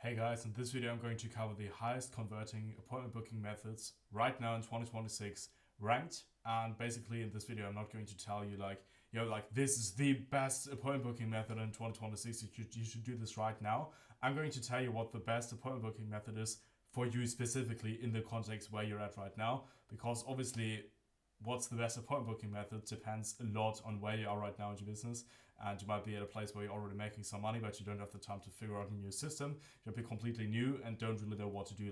Hey guys, in this video I'm going to cover the highest converting appointment booking methods right now in 2026 ranked. And basically in this video I'm not going to tell you this is the best appointment booking method in 2026, you should do this right now. I'm going to tell you what the best appointment booking method is for you specifically in the context where you're at right now, because obviously what's the best appointment booking method depends a lot on where you are right now in your business. And you might be at a place where you're already making some money, but you don't have the time to figure out a new system. You might be completely new and don't really know what to do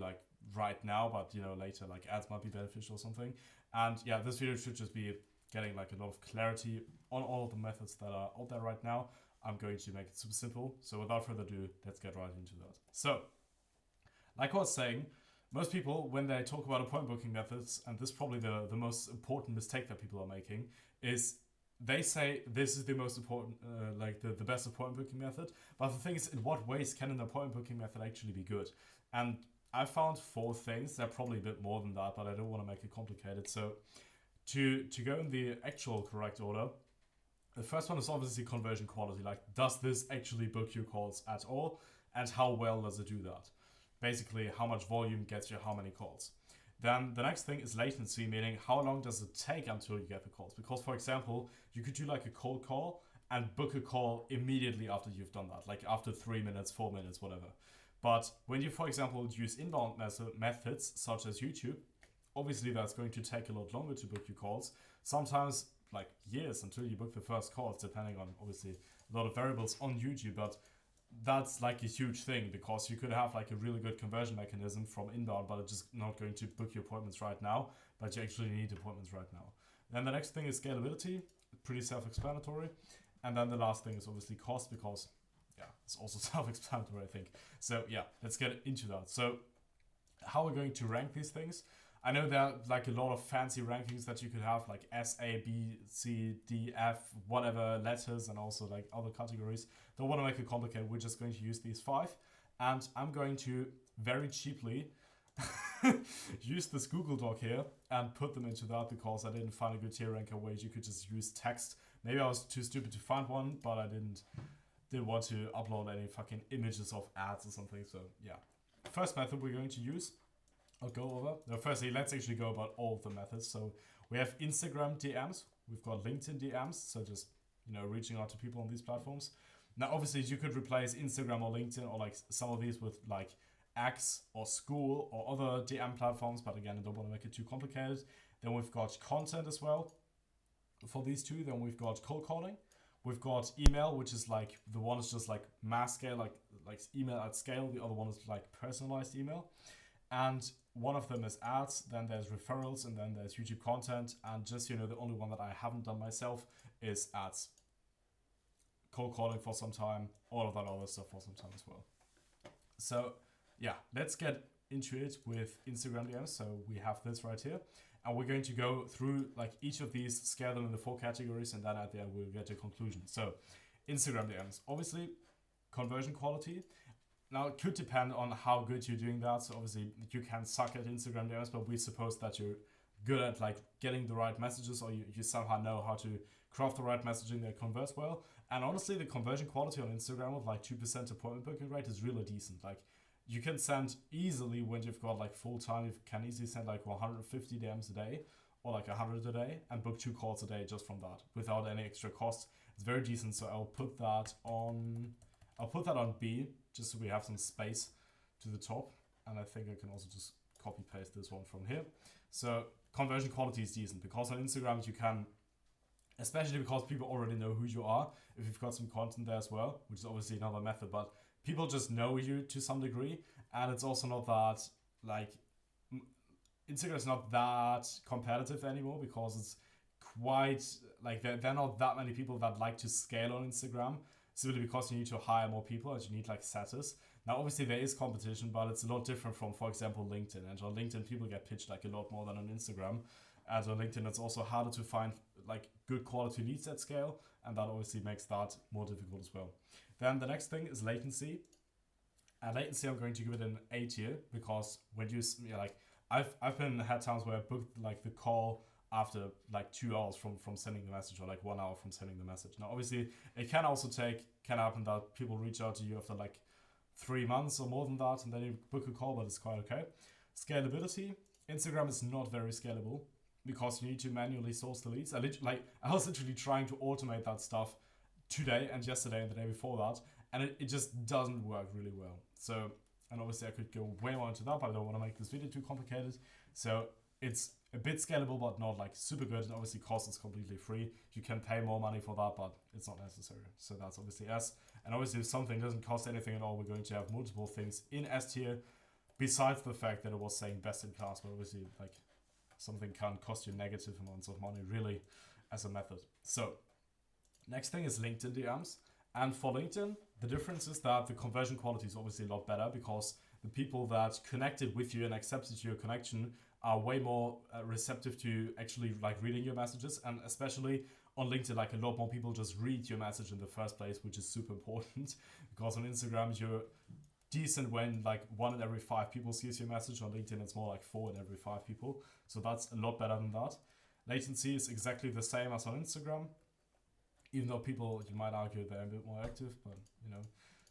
right now, but later ads might be beneficial or something. And yeah, this video should just be getting a lot of clarity on all of the methods that are out there right now. I'm going to make it super simple. So without further ado, let's get right into that. So, like I was saying, most people, when they talk about appointment booking methods, and this is probably the most important mistake that people are making, is they say this is the most important, the best appointment booking method. But the thing is, in what ways can an appointment booking method actually be good? And I found 4 things. They're probably a bit more than that, but I don't want to make it complicated. So to go in the actual correct order, the first one is obviously conversion quality. Does this actually book your calls at all? And how well does it do that? Basically, how much volume gets you how many calls. Then the next thing is latency, meaning how long does it take until you get the calls? Because, for example, you could do a cold call and book a call immediately after you've done that, after 3 minutes, 4 minutes, whatever. But when you, for example, use inbound methods such as YouTube, obviously that's going to take a lot longer to book your calls. Sometimes years until you book the first calls, depending on obviously a lot of variables on YouTube, but that's a huge thing, because you could have a really good conversion mechanism from inbound, but it's just not going to book your appointments right now, but you actually need appointments right now. Then the next thing is scalability, pretty self-explanatory. And then the last thing is obviously cost, because it's also self-explanatory, I think. So yeah, let's get into that. So how we're going to rank these things. I know there are a lot of fancy rankings that you could have, S, A, B, C, D, F, whatever letters, and also other categories. Don't want to make it complicated. We're just going to use these 5. And I'm going to very cheaply use this Google Doc here and put them into that, because I didn't find a good tier ranker where you could just use text. Maybe I was too stupid to find one, but I didn't want to upload any fucking images of ads or something. So yeah. First method we're going to use, I'll go over. Now, firstly, let's actually go about all of the methods. So we have Instagram DMs. We've got LinkedIn DMs. So just, reaching out to people on these platforms. Now, obviously, you could replace Instagram or LinkedIn or some of these with X or School or other DM platforms. But again, I don't want to make it too complicated. Then we've got content as well for these 2. Then we've got cold calling. We've got email, which is the one is just mass scale, like email at scale. The other one is personalized email. And one of them is ads, then there's referrals, and then there's YouTube content. And just, the only one that I haven't done myself is ads. Cold calling for some time, all of that other stuff for some time as well. So yeah, let's get into it with Instagram DMs. So we have this right here. And we're going to go through each of these, scale them in the 4 categories, and then at the end we'll get to a conclusion. So Instagram DMs, obviously conversion quality. Now, it could depend on how good you're doing that. So obviously, you can suck at Instagram DMs, but we suppose that you're good at getting the right messages, or you somehow know how to craft the right messaging that converts well. And honestly, the conversion quality on Instagram with 2% appointment booking rate is really decent. You can send easily, when you've got full time, you can easily send 150 DMs a day or 100 a day and book 2 calls a day just from that without any extra cost. It's very decent. So I'll put that on B, just so we have some space to the top. And I think I can also just copy paste this one from here. So conversion quality is decent, because on Instagram you can, especially because people already know who you are, if you've got some content there as well, which is obviously another method, but people just know you to some degree. And it's also not that Instagram is not that competitive anymore, because it's quite there are not that many people that like to scale on Instagram, simply because you need to hire more people and you need setters. Now, obviously there is competition, but it's a lot different from, for example, LinkedIn. And on LinkedIn, people get pitched a lot more than on Instagram. And on LinkedIn, it's also harder to find good quality leads at scale, and that obviously makes that more difficult as well. Then the next thing is latency. And latency, I'm going to give it an A tier, because when you I've had times where I booked the call after 2 hours from sending the message, or 1 hour from sending the message. Now, obviously, it can happen that people reach out to you after 3 months or more than that, and then you book a call, but it's quite okay. Scalability. Instagram is not very scalable because you need to manually source the leads. I was literally trying to automate that stuff today and yesterday and the day before that, and it just doesn't work really well. So, and obviously I could go way more into that, but I don't want to make this video too complicated. So it's a bit scalable, but not like super good. And obviously cost is completely free. You can pay more money for that, but it's not necessary. So that's obviously S. And obviously if something doesn't cost anything at all, we're going to have multiple things in S tier, besides the fact that it was saying best in class, but obviously like something can't cost you negative amounts of money really as a method. So next thing is LinkedIn DMs. And for LinkedIn, the difference is that the conversion quality is obviously a lot better because the people that connected with you and accepted your connection are way more receptive to actually like reading your messages. And especially on LinkedIn, like a lot more people just read your message in the first place, which is super important because on Instagram, you're decent when like 1 in every 5 people sees your message. On LinkedIn, it's more like 4 in every 5 people. So that's a lot better than that. Latency is exactly the same as on Instagram. Even though people, you might argue they're a bit more active, but you know.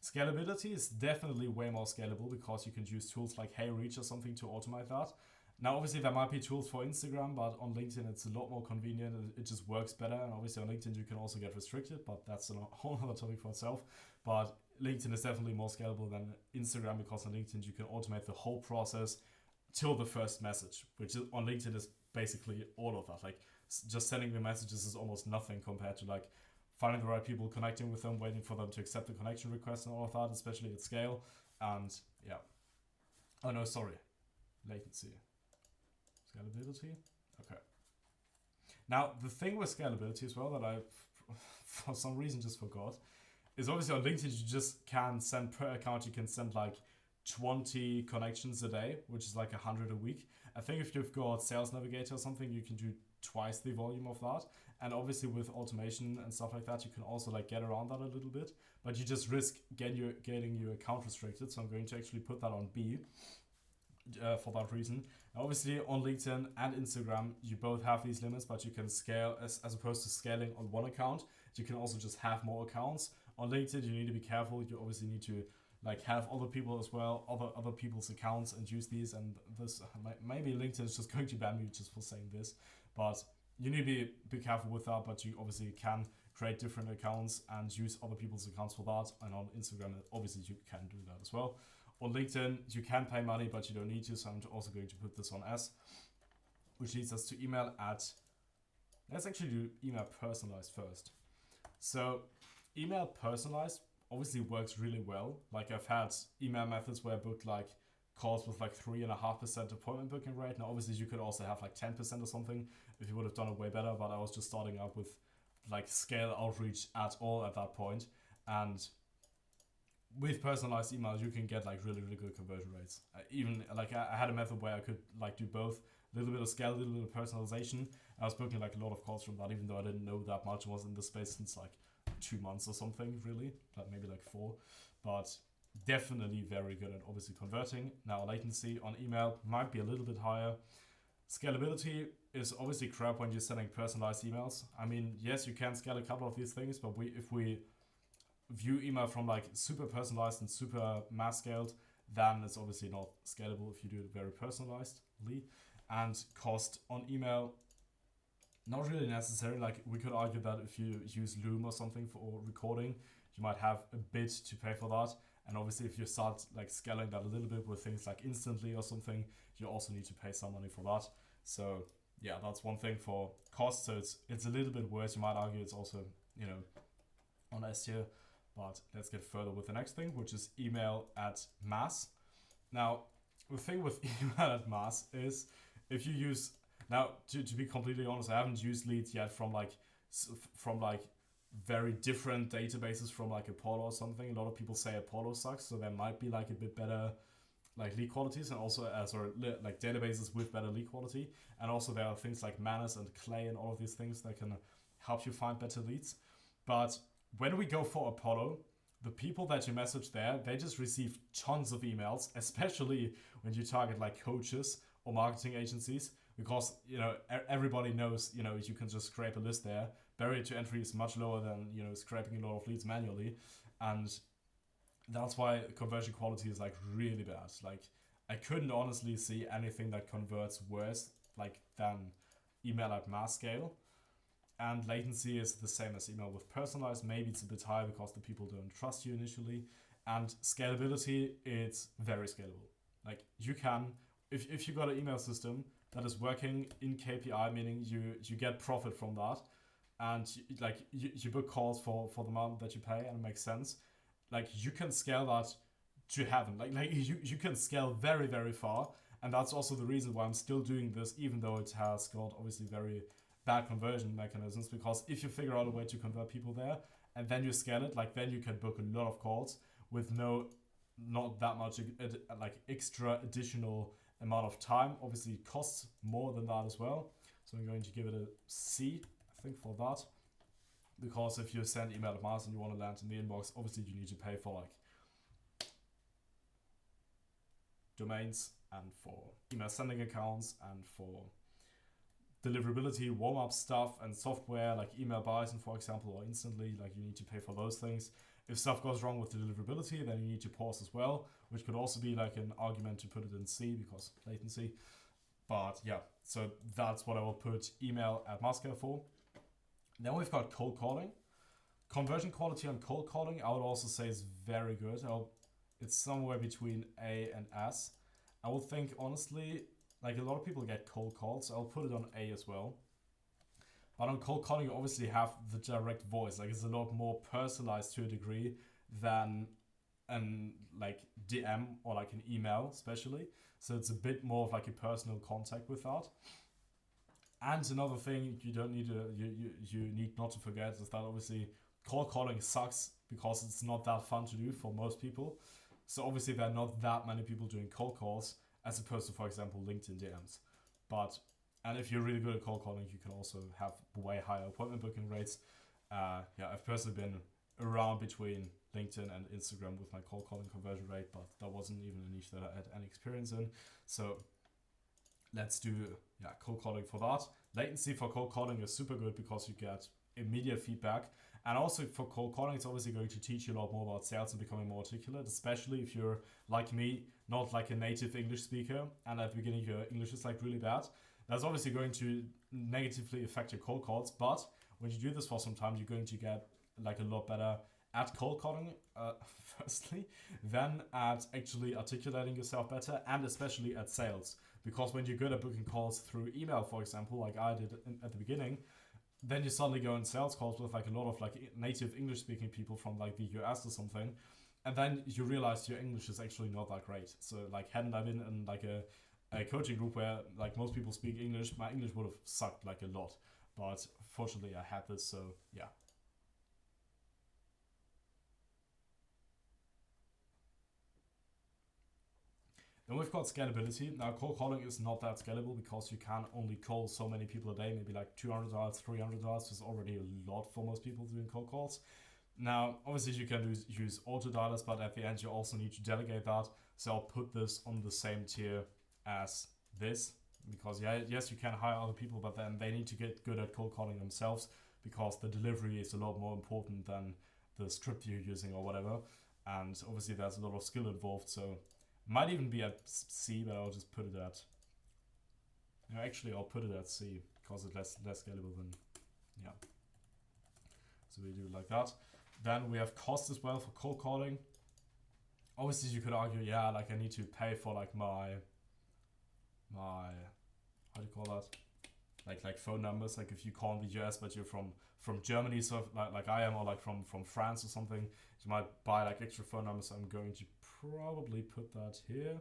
Scalability is definitely way more scalable because you can use tools like HeyReach or something to automate that. Now, obviously, there might be tools for Instagram, but on LinkedIn, it's a lot more convenient. It just works better. And obviously, on LinkedIn, you can also get restricted, but that's a whole other topic for itself. But LinkedIn is definitely more scalable than Instagram because on LinkedIn, you can automate the whole process till the first message, which is, on LinkedIn is basically all of that. Like, just sending the messages is almost nothing compared to like finding the right people, connecting with them, waiting for them to accept the connection request and all of that, especially at scale. And yeah. Oh no, sorry. Latency. Scalability. Okay. Now, the thing with scalability as well that I, for some reason, just forgot, is obviously on LinkedIn, you just can send per account, you can send like 20 connections a day, which is like 100 a week. I think if you've got Sales Navigator or something, you can do twice the volume of that. And obviously with automation and stuff like that, you can also like get around that a little bit, but you just risk getting your account restricted. So I'm going to actually put that on B for that reason. And obviously on LinkedIn and Instagram, you both have these limits, but you can scale as opposed to scaling on one account. You can also just have more accounts. On LinkedIn, you need to be careful. You obviously need to like have other people as well, other people's accounts and use these. And this maybe LinkedIn is just going to ban me just for saying this, but you need to be careful with that. But you obviously can create different accounts and use other people's accounts for that. And on Instagram, obviously you can do that as well. On LinkedIn, you can pay money, but you don't need to. So I'm also going to put this on S, which leads us to email at. Let's actually do email personalized first. So email personalized obviously works really well. Like I've had email methods where I booked like calls with like 3.5% appointment booking rate. Now obviously you could also have like 10% or something if you would have done it way better, but I was just starting up with like scale outreach at all at that point. And with personalized emails, you can get like really, really good conversion rates. Even like I had a method where I could like do both, a little bit of scale, a little bit of personalization. I was booking like a lot of calls from that, even though I didn't know that much. I was in the space since like 2 months or something, really, like maybe like 4, but definitely very good at obviously converting. Now latency on email might be a little bit higher. Scalability is obviously crap when you're sending personalized emails. I mean, yes, you can scale a couple of these things, but if we view email from like super personalized and super mass scaled, then it's obviously not scalable if you do it very personalizedly. And cost on email, not really necessary. Like we could argue that if you use Loom or something for recording, you might have a bit to pay for that. And obviously if you start like scaling that a little bit with things like Instantly or something, you also need to pay some money for that. So yeah, that's one thing for cost. So it's a little bit worse. You might argue it's also, you know, on S tier. But let's get further with the next thing, which is email at mass. Now, the thing with email at mass is if you use, now to be completely honest, I haven't used leads yet from like very different databases from like Apollo or something. A lot of people say Apollo sucks, so there might be like a bit better like lead qualities and also like databases with better lead quality. And also there are things like Manus and Clay and all of these things that can help you find better leads. But when we go for Apollo, the people that you message there, they just receive tons of emails, especially when you target like coaches or marketing agencies, because, you know, everybody knows, you know, you can just scrape a list there. Barrier to entry is much lower than, you know, scraping a lot of leads manually. And That's why conversion quality is like really bad. Like I couldn't honestly see anything that converts worse like than email at mass scale. And latency is the same as email with personalized. Maybe it's a bit higher because the people don't trust you initially. And scalability, it's very scalable. Like you can, if you got an email system that is working in KPI, meaning you get profit from that, and you book calls for the amount that you pay, and it makes sense. Like you can scale that to heaven. You can scale very very far, and that's also the reason why I'm still doing this, even though it has got obviously very bad conversion mechanisms. Because if you figure out a way to convert people there, and then you scale it, like then you can book a lot of calls with not that much like extra additional amount of time. Obviously, it costs more than that as well. So I'm going to give it a C, I think, for that. Because if you send email at mass and you want to land in the inbox, obviously you need to pay for like domains and for email sending accounts and for deliverability, warm-up stuff and software like email Bison, for example, or instantly, like you need to pay for those things. If stuff goes wrong with the deliverability, then you need to pause as well, which could also be like an argument to put it in C because latency. But yeah, so that's what I will put email at mass scale for. Then we've got cold calling. Conversion quality on cold calling, I would also say is very good. It's somewhere between A and S. I would think, honestly, like a lot of people get cold calls, so I'll put it on A as well. But on cold calling, you obviously have the direct voice. Like it's a lot more personalized to a degree than an like DM or like an email, especially. So it's a bit more of like a personal contact with that. And another thing you need not to forget is that obviously cold calling sucks because it's not that fun to do for most people. So obviously there are not that many people doing cold calls as opposed to, for example, LinkedIn DMs. And if you're really good at cold calling, you can also have way higher appointment booking rates. I've personally been around between LinkedIn and Instagram with my cold calling conversion rate, but that wasn't even a niche that I had any experience in. So let's do cold calling for that. Latency for cold calling is super good because you get immediate feedback. And also for cold calling, it's obviously going to teach you a lot more about sales and becoming more articulate, especially if you're like me, not like a native English speaker, and at the beginning your English is like really bad. That's obviously going to negatively affect your cold calls, but when you do this for some time, you're going to get like a lot better at cold calling, firstly, then at actually articulating yourself better, and especially at sales. Because when you're good at booking calls through email, for example, like I did at the beginning, then you suddenly go in sales calls with like a lot of like native English speaking people from like the US or something, and then you realize your English is actually not that great. So like hadn't I been in like a coaching group where like most people speak English, my English would have sucked like a lot. But fortunately I had this, so yeah. Then we've got scalability. Now, cold calling is not that scalable because you can only call so many people a day, maybe like 200 dials, 300 dials is already a lot for most people doing cold calls. Now, obviously you can use auto dialers, but at the end you also need to delegate that. So I'll put this on the same tier as this because yes, you can hire other people, but then they need to get good at cold calling themselves because the delivery is a lot more important than the script you're using or whatever. And obviously there's a lot of skill involved, so might even be at C, but I'll just put it at... No, actually, I'll put it at C because it's less scalable than... Yeah. So we do it like that. Then we have cost as well for cold calling. Obviously, you could argue, yeah, like I need to pay for like my how do you call that? Like phone numbers. Like if you call in the US, but you're from Germany, so like I am, or like from France or something, you might buy like extra phone numbers. I'm going to probably put that here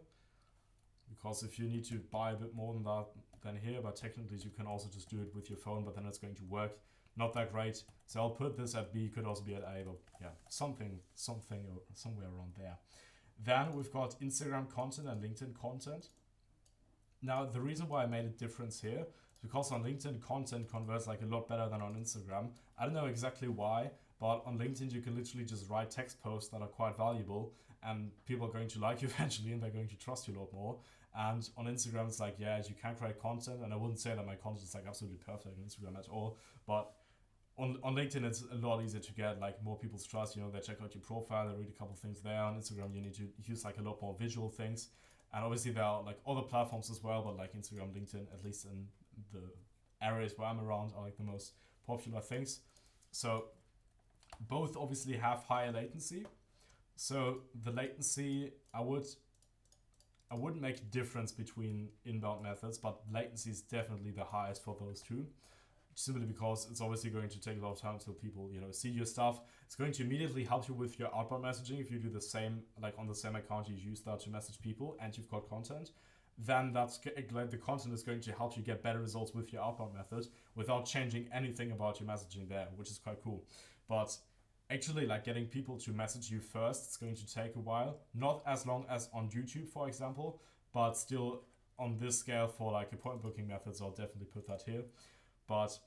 because if you need to buy a bit more than that than here, but technically you can also just do it with your phone, but then it's going to work not that great. So I'll put this at B, could also be at A, but yeah, something or somewhere around there. Then we've got Instagram content and LinkedIn content. Now the reason why I made a difference here is because on LinkedIn content converts like a lot better than on Instagram. I don't know exactly why, but on LinkedIn you can literally just write text posts that are quite valuable and people are going to like you eventually and they're going to trust you a lot more. And on Instagram it's like, yeah, you can create content, and I wouldn't say that my content is like absolutely perfect on Instagram at all, but on LinkedIn, it's a lot easier to get like more people's trust. You know, they check out your profile, they read a couple things there. On Instagram, you need to use like a lot more visual things, and obviously there are like other platforms as well, but like Instagram, LinkedIn, at least in the areas where I'm around, are like the most popular things. So both obviously have higher latency. So the latency, I wouldn't make a difference between inbound methods, but latency is definitely the highest for those two. Simply because it's obviously going to take a lot of time till people, you know, see your stuff. It's going to immediately help you with your outbound messaging if you do the same, like on the same account you use that to message people and you've got content. Then that's like the content is going to help you get better results with your outbound method without changing anything about your messaging there, which is quite cool. But actually, like getting people to message you first, it's going to take a while. Not as long as on YouTube, for example, but still on this scale for like appointment booking methods, I'll definitely put that here. But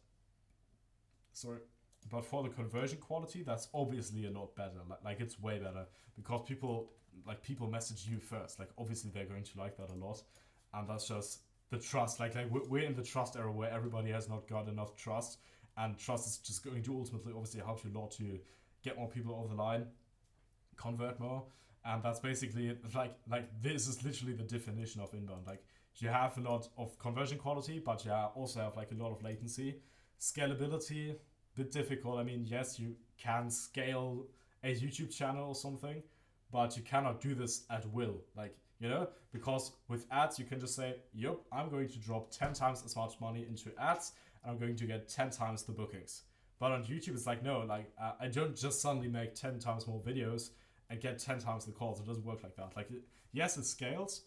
for the conversion quality, that's obviously a lot better. Like it's way better because people message you first. Like obviously they're going to like that a lot, and that's just the trust. Like we're in the trust era where everybody has not got enough trust, and trust is just going to ultimately obviously help you a lot to get more people over the line, convert more, and that's basically like this is literally the definition of inbound. Like you have a lot of conversion quality, but you also have like a lot of latency. Scalability, bit difficult. I mean, yes, you can scale a YouTube channel or something, but you cannot do this at will. Like, you know, because with ads, you can just say, yep, I'm going to drop 10 times as much money into ads and I'm going to get 10 times the bookings. But on YouTube, it's like, no, like I don't just suddenly make 10 times more videos and get 10 times the calls. It doesn't work like that. Like, yes, it scales,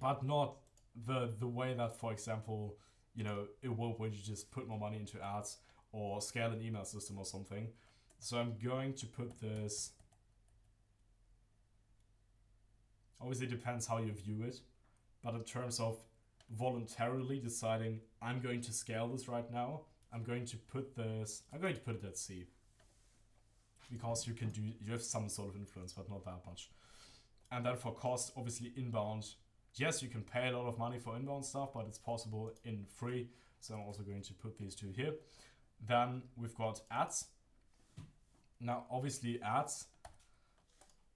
but not the way that, for example, you know, it will when you just put more money into ads or scale an email system or something. So I'm going to put this, obviously it depends how you view it, but in terms of voluntarily deciding I'm going to scale this right now, I'm going to put it at C. Because you have some sort of influence, but not that much. And then for cost, obviously inbound, yes, you can pay a lot of money for inbound stuff, but it's possible in free. So I'm also going to put these two here. Then we've got ads. Now, obviously ads,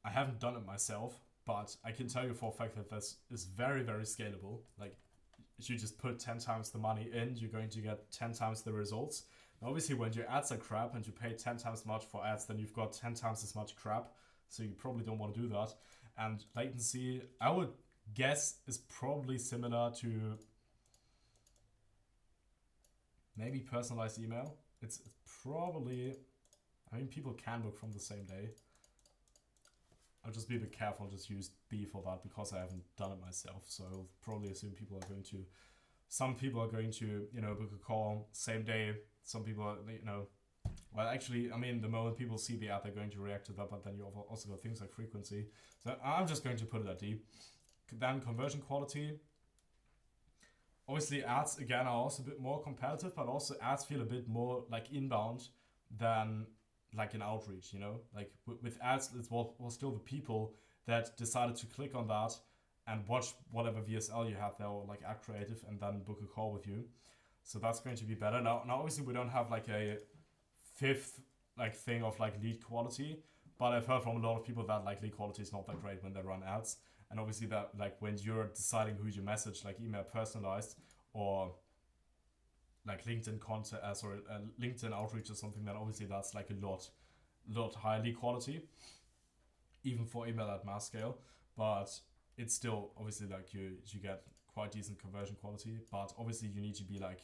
I haven't done it myself, but I can tell you for a fact that this is very, very scalable. Like if you just put 10 times the money in, you're going to get 10 times the results. Now, obviously when your ads are crap and you pay 10 times as much for ads, then you've got 10 times as much crap. So you probably don't want to do that. And latency, I would guess, is probably similar to maybe personalized email. It's probably, I mean, people can book from the same day. I'll just be a bit careful and just use B for that because I haven't done it myself. So I'll probably assume some people are going to, you know, book a call same day. Some people are, you know, well, actually, I mean, the moment people see the ad, they're going to react to that, but then you also got things like frequency. So I'm just going to put it at D. Then conversion quality. Obviously, ads, again, are also a bit more competitive, but also ads feel a bit more like inbound than like an outreach, you know? Like with ads, it was still the people that decided to click on that and watch whatever VSL you have there or like ad creative and then book a call with you. So that's going to be better. Now obviously we don't have like a fifth like thing of like lead quality, but I've heard from a lot of people that like lead quality is not that great when they run ads. And obviously that like when you're deciding who you message, like email personalized or like LinkedIn content, LinkedIn outreach or something, then obviously that's like a lot higher lead quality, even for email at mass scale. But it's still obviously like you get quite decent conversion quality. But obviously you need to be like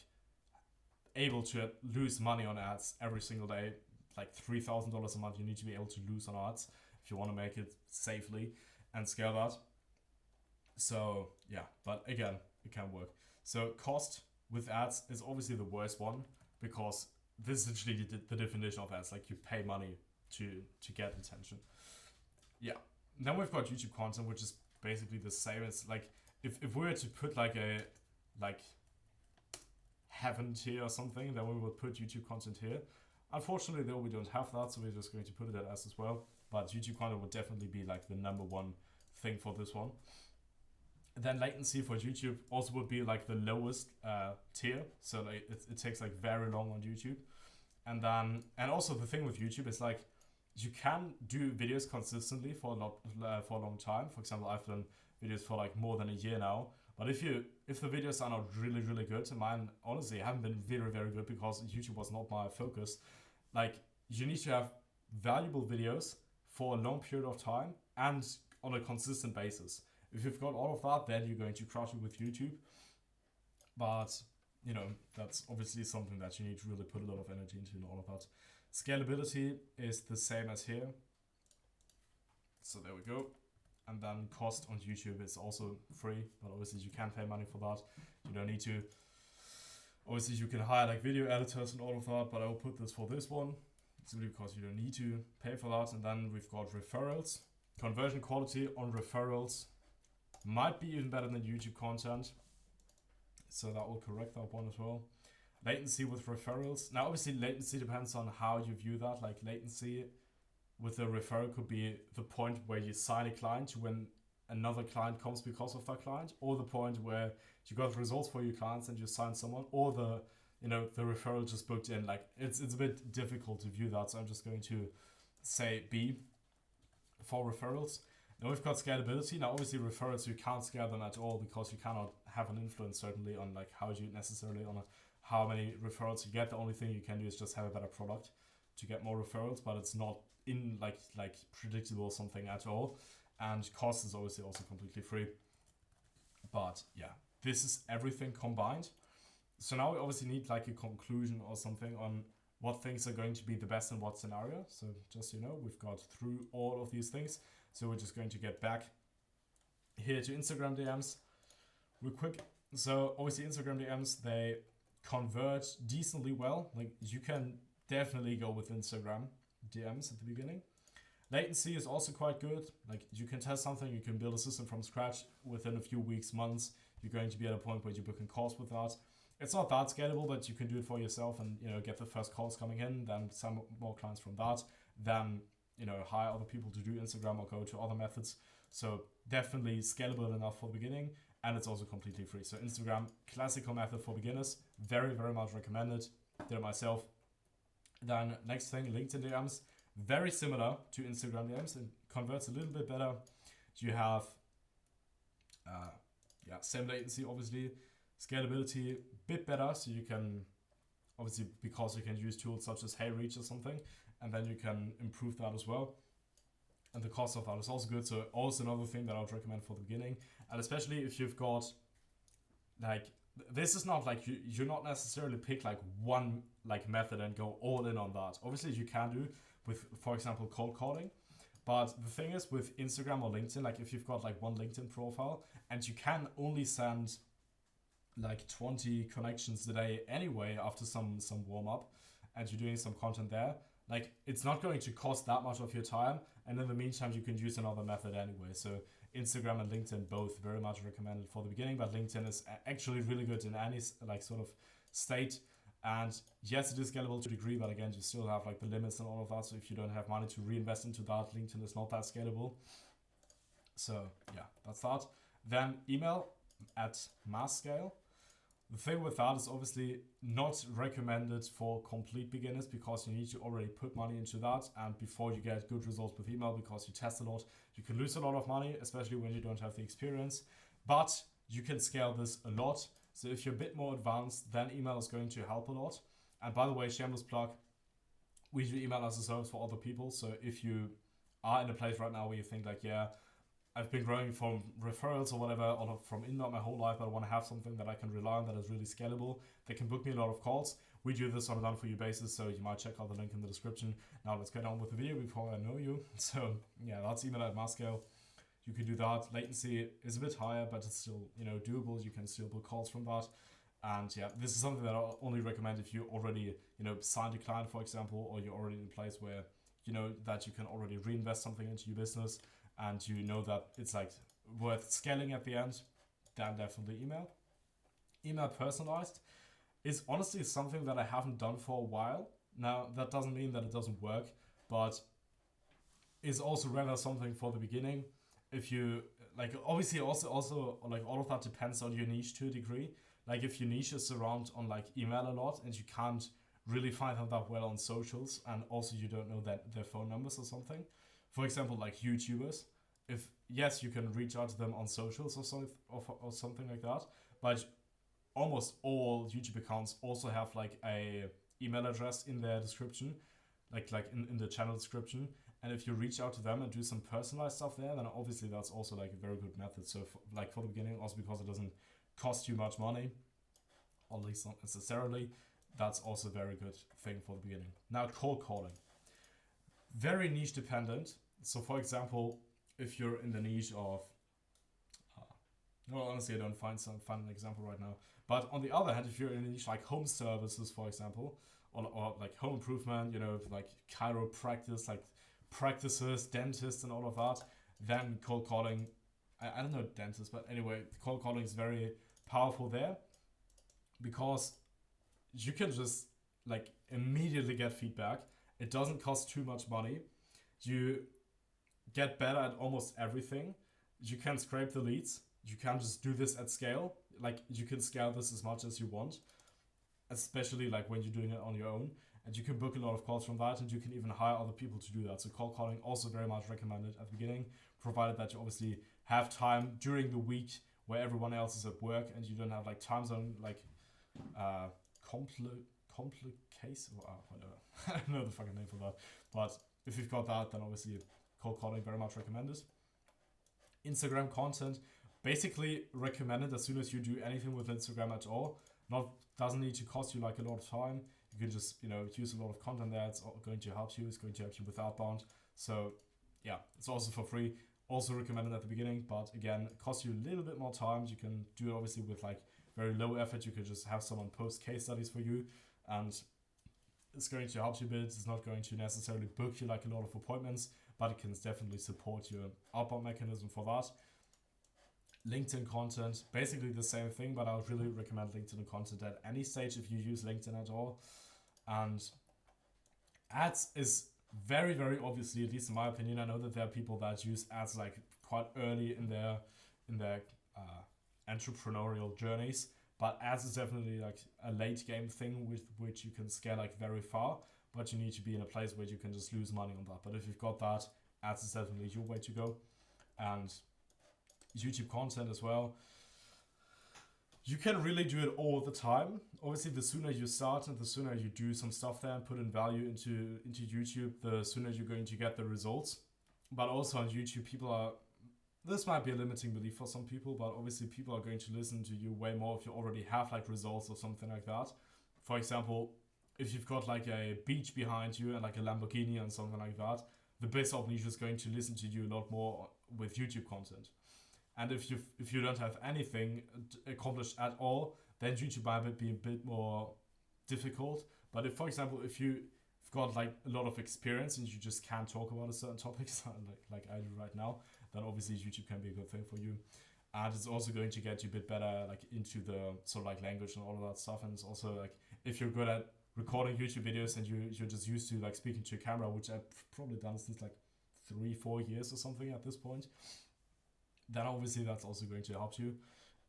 able to lose money on ads every single day, like $3,000 a month. You need to be able to lose on ads if you want to make it safely and scale that. So yeah, but again, it can work. So cost with ads is obviously the worst one because this is literally the definition of ads. Like you pay money to get attention. Yeah. Then we've got YouTube content, which is basically the same. It's like if we were to put like a heaven tier or something, then we would put YouTube content here. Unfortunately, though, we don't have that, so we're just going to put it at S as well. But YouTube content would definitely be like the number one thing for this one. Then latency for YouTube also would be like the lowest tier. So like it takes like very long on YouTube. And also the thing with YouTube is like, you can do videos consistently for a long time. For example, I've done videos for like more than a year now. But if the videos are not really good, and mine honestly haven't been very good because YouTube was not my focus. Like, you need to have valuable videos for a long period of time and on a consistent basis. If you've got all of that, then you're going to crush it with YouTube. But you know, that's obviously something that you need to really put a lot of energy into and all of that. Scalability is the same as here. So there we go. And then cost on YouTube is also free, but obviously you can pay money for that. You don't need to. Obviously you can hire like video editors and all of that, but I will put this for this one simply because you don't need to pay for that. And then we've got referrals. Conversion quality on referrals might be even better than YouTube content. So that will correct that one as well. Latency with referrals. Now obviously latency depends on how you view that. Like latency with a referral could be the point where you sign a client to when another client comes because of that client, or the point where you got results for your clients and you sign someone, or the referral just booked in. Like it's a bit difficult to view that, so I'm just going to say B for referrals. Now we've got scalability. Now obviously referrals, you can't scale them at all because you cannot have an influence certainly on like how you necessarily on how many referrals you get. The only thing you can do is just have a better product to get more referrals, but it's not in like predictable something at all. And cost is obviously also completely free. But yeah, this is everything combined. So now we obviously need like a conclusion or something on what things are going to be the best in what scenario. So just so you know, we've got through all of these things. So we're just going to get back here to Instagram DMs real quick. So obviously Instagram DMs, they convert decently well. Like you can definitely go with Instagram DMs at the beginning. Latency is also quite good. Like you can test something, you can build a system from scratch within a few weeks, months. You're going to be at a point where you're booking calls with that. It's not that scalable, but you can do it for yourself and get the first calls coming in, then some more clients from that, then hire other people to do Instagram or go to other methods. So definitely scalable enough for the beginning, and it's also completely free. So Instagram, classical method for beginners, very much recommended. Did it myself. Then next thing, LinkedIn DMs, very similar to Instagram DMs. It converts a little bit better. You have same latency obviously, scalability bit better, so you can obviously, because you can use tools such as HeyReach or something, and then you can improve that as well. And the cost of that is also good. So also another thing that I would recommend for the beginning, and especially if you've got like, this is not like you're not necessarily pick like one like method and go all in on that. Obviously you can do with, for example, cold calling. But the thing is with Instagram or LinkedIn, like if you've got like one LinkedIn profile and you can only send like 20 connections a day anyway after some warm up, and you're doing some content there, like it's not going to cost that much of your time, and in the meantime you can use another method anyway. So Instagram and LinkedIn both very much recommended for the beginning, but LinkedIn is actually really good in any like sort of state. And yes, it is scalable to a degree, but again, you still have like the limits and all of that. So if you don't have money to reinvest into that, LinkedIn is not that scalable. So yeah, that's that. Then email at mass scale. The thing with that is obviously not recommended for complete beginners because you need to already put money into that, and before you get good results with email, because you test a lot, you can lose a lot of money, especially when you don't have the experience, but you can scale this a lot. So if you're a bit more advanced, then email is going to help a lot. And by the way, shameless plug, we do email as a service for other people. So if you are in a place right now where you think like, yeah, I've been growing from referrals or whatever, or from inbound my whole life, but I want to have something that I can rely on that is really scalable, that can book me a lot of calls. We do this on a done-for-you basis, so you might check out the link in the description. Now let's get on with the video before I know you. So yeah, that's email at mass scale. You can do that. Latency is a bit higher, but it's still doable. You can still book calls from that. And yeah, this is something that I only recommend if you already signed a client, for example, or you're already in a place where that you can already reinvest something into your business, and that it's like worth scaling at the end. Then definitely email. Email personalized is honestly something that I haven't done for a while. Now that doesn't mean that it doesn't work, but is also rather something for the beginning. If you like, obviously also like all of that depends on your niche to a degree. Like if your niche is around on like email a lot and you can't really find them that well on socials, and also you don't know that their phone numbers or something. For example, like YouTubers, if yes, you can reach out to them on socials or something like that, but almost all YouTube accounts also have like a email address in their description, in the channel description. And if you reach out to them and do some personalized stuff there, then obviously that's also like a very good method. So for the beginning, also because it doesn't cost you much money, or at least not necessarily, that's also a very good thing for the beginning. Now, cold calling, very niche dependent. So for example, if you're in the niche of well, honestly, I don't find an example right now. But on the other hand, if you're in a niche like home services, for example, or like home improvement, like chiropractic, like practices, dentists, and all of that, then cold calling, I don't know dentists, but anyway, cold calling is very powerful there, because you can just like immediately get feedback. It doesn't cost too much money. You get better at almost everything. You can scrape the leads. You can just do this at scale. Like you can scale this as much as you want, especially like when you're doing it on your own. And you can book a lot of calls from that, and you can even hire other people to do that. So cold calling also very much recommended at the beginning, provided that you obviously have time during the week where everyone else is at work and you don't have like time zone like complicates or whatever. I don't know the fucking name for that. But if you've got that, then obviously cold calling very much recommended. Instagram content, basically recommended as soon as you do anything with Instagram at all. Doesn't need to cost you like a lot of time. You can just use a lot of content there. It's going to help you. It's going to help you with outbound. So yeah, it's also for free. Also recommended at the beginning, but again, it costs you a little bit more time. You can do it obviously with like very low effort. You could just have someone post case studies for you, and it's going to help you a bit. It's not going to necessarily book you like a lot of appointments, but it can definitely support your outbound mechanism for that. LinkedIn content, basically the same thing, but I would really recommend LinkedIn content at any stage if you use LinkedIn at all. And ads is very, very obviously, at least in my opinion, I know that there are people that use ads like quite early in their entrepreneurial journeys, but ads is definitely like a late game thing with which you can scale like very far, but you need to be in a place where you can just lose money on that. But if you've got that, ads is definitely your way to go. And YouTube content as well, you can really do it all the time. Obviously, the sooner you start and the sooner you do some stuff there and put in value into YouTube, the sooner you're going to get the results. But also on YouTube, this might be a limiting belief for some people, but obviously people are going to listen to you way more if you already have like results or something like that. For example, if you've got like a beach behind you and like a Lamborghini and something like that, the base of niche is going to listen to you a lot more with YouTube content. And if you don't have anything accomplished at all, then YouTube might be a bit more difficult. But if, for example, if you've got like a lot of experience and you just can't talk about a certain topic, like I do right now, then obviously YouTube can be a good thing for you. And it's also going to get you a bit better like into the sort of like language and all of that stuff. And it's also like if you're good at recording YouTube videos and you're just used to like speaking to a camera, which I've probably done since like 3-4 years or something at this point, then obviously that's also going to help you.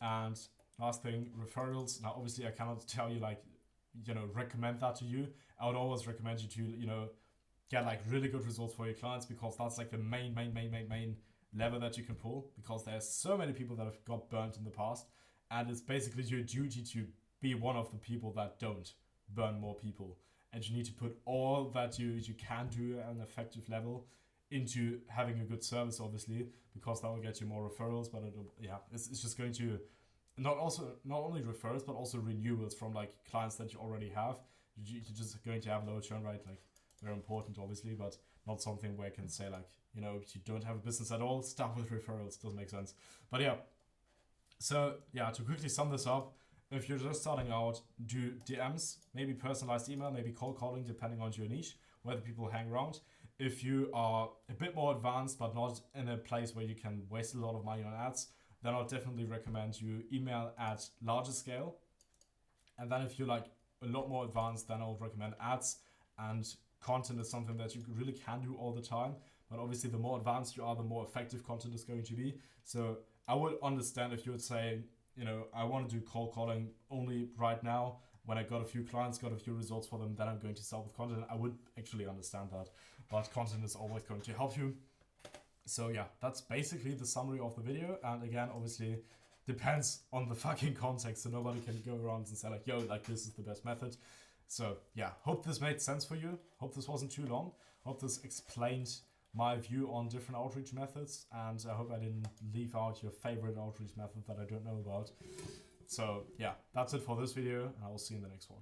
And last thing, referrals. Now obviously I cannot tell you like recommend that to you. I would always recommend you to get like really good results for your clients, because that's like the main lever that you can pull, because there's so many people that have got burnt in the past, and it's basically your duty to be one of the people that don't burn more people. And you need to put all that you can do at an effective level into having a good service, obviously, because that will get you more referrals. But it's just going to not only referrals but also renewals from like clients that you already have. You're just going to have lower churn rate, like very important, obviously, but not something where I can say like if you don't have a business at all, start with referrals. Doesn't make sense. But so to quickly sum this up, if you're just starting out, do DMs, maybe personalized email, maybe cold calling, depending on your niche, where the people hang around. If you are a bit more advanced but not in a place where you can waste a lot of money on ads, then I'll definitely recommend you email at larger scale. And then if you're like a lot more advanced, then I would recommend ads, and content is something that you really can do all the time. But obviously the more advanced you are, the more effective content is going to be. So I would understand if you would say, I want to do cold calling only right now when I got a few clients, got a few results for them, then I'm going to sell with content. I would actually understand that, but content is always going to help you. So yeah, that's basically the summary of the video. And again, obviously depends on the fucking context, so nobody can go around and say like, yo, like this is the best method. So yeah, hope this made sense for you. Hope this wasn't too long. Hope this explained my view on different outreach methods, and I hope I didn't leave out your favorite outreach method that I don't know about. So yeah, that's it for this video, and I will see you in the next one.